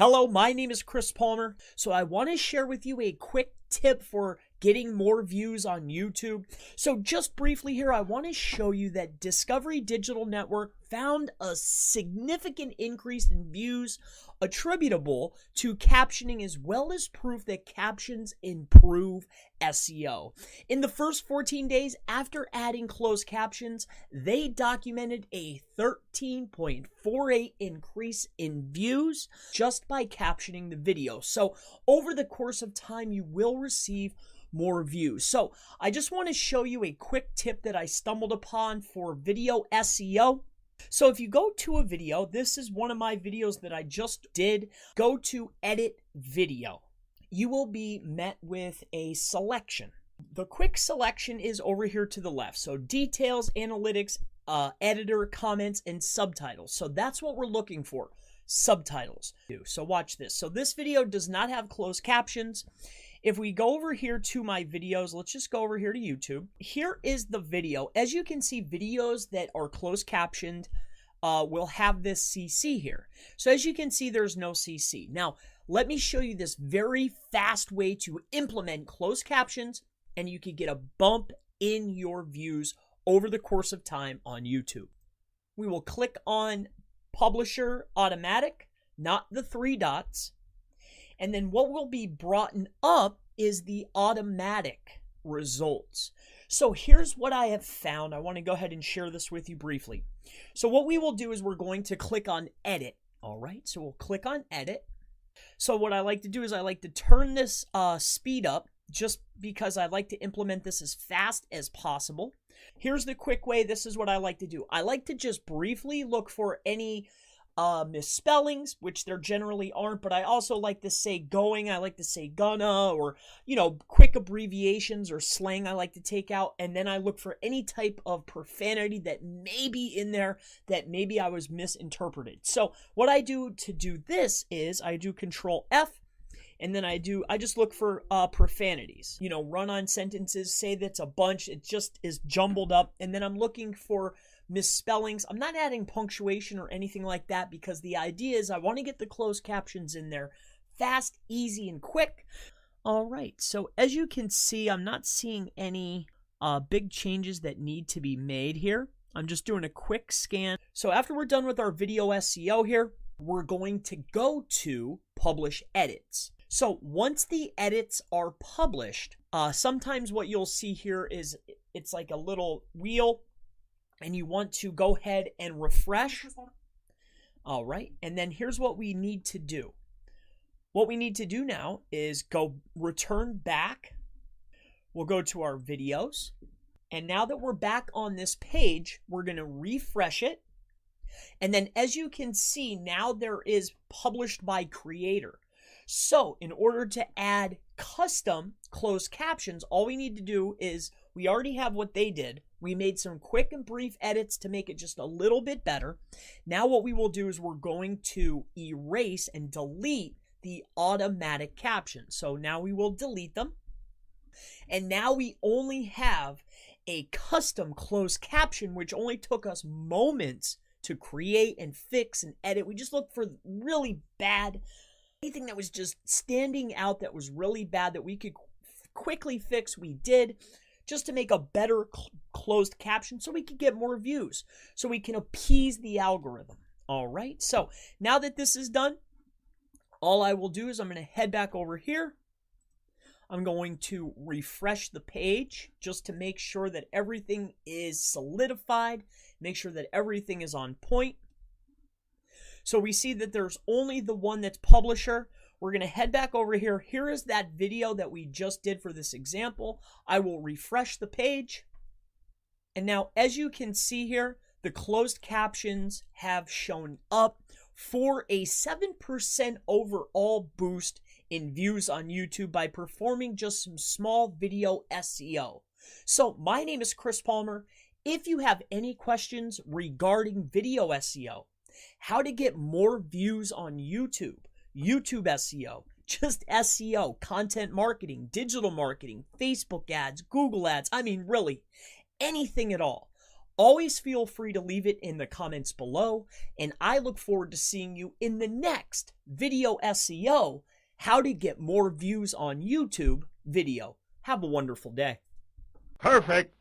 Hello, my name is Chris Palmer. So I want to share with you a quick tip for getting more views on YouTube. So just briefly here, I want to show you that Discovery Digital Network found a significant increase in views attributable to captioning, as well as proof that captions improve SEO. In the first 14 days after adding closed captions, they documented a 13.48 increase in views just by captioning the video. So over the course of time, you will receive more views. So I just want to show you a quick tip that I stumbled upon for video SEO. So if you go to a video, this is one of my videos that I just did. Go to edit video. You will be met with a selection. The quick selection is over here to the left. So details, analytics, editor, comments, and subtitles. So that's what we're looking for, subtitles. So watch this. So this video does not have closed captions. If we go over here to my videos, let's just go over here to YouTube. Here is the video. As you can see, videos that are closed captioned will have this CC here. So as you can see, there's no CC. Now, let me show you this very fast way to implement closed captions, and you can get a bump in your views over the course of time on YouTube. We will click on Publisher Automatic, not the three dots. And then what will be brought up is the automatic results. So here's what I have found. I want to go ahead and share this with you briefly. So what we will do is we're going to click on edit. All right, so we'll click on edit. So what I like to do is I like to turn this speed up just because I like to implement this as fast as possible. Here's the quick way. This is what I like to do. I like to just briefly look for any misspellings, which there generally aren't, but I also like to say going, I like to say gonna, or, you know, quick abbreviations or slang I like to take out, and then I look for any type of profanity that may be in there that maybe I was misinterpreted. So what I do to do this is I do Control F, and then I just look for profanities, you know, run-on sentences, say that's a bunch, it just is jumbled up, and then I'm looking for misspellings. I'm not adding punctuation or anything like that because the idea is I want to get the closed captions in there fast, easy, and quick. All right, so as you can see, I'm not seeing any big changes that need to be made here. I'm just doing a quick scan. So after we're done with our video SEO here, we're going to go to Publish Edits. So once the edits are published, sometimes what you'll see here is it's like a little wheel, and you want to go ahead and refresh. All right, and then here's what we need to do. What we need to do now is go return back. We'll go to our videos. And now that we're back on this page, we're going to refresh it. And then as you can see, now there is published by creator. So in order to add custom closed captions, all we need to do is we already have what they did. We made some quick and brief edits to make it just a little bit better. Now what we will do is we're going to erase and delete the automatic captions. So now we will delete them. And now we only have a custom closed caption, which only took us moments to create and fix and edit. We just looked for really bad, anything that was just standing out that was really bad that we could quickly fix, we did, just to make a better closed caption so we could get more views, so we can appease the algorithm. All right, so now that this is done, all I will do is I'm going to head back over here. I'm going to refresh the page just to make sure that everything is solidified, make sure that everything is on point. So we see that there's only the one that's publisher. We're going to head back over here. Here is that video that we just did for this example. I will refresh the page. And now, as you can see here, the closed captions have shown up for a 7% overall boost in views on YouTube by performing just some small video SEO. So my name is Chris Palmer. If you have any questions regarding video SEO, how to get more views on YouTube, YouTube SEO, just SEO, content marketing, digital marketing, Facebook ads, Google ads, I mean, really, anything at all Always feel free to leave it in the comments below, and I look forward to seeing you in the next Video SEO, how to get more views on YouTube video. Have a wonderful day. Perfect.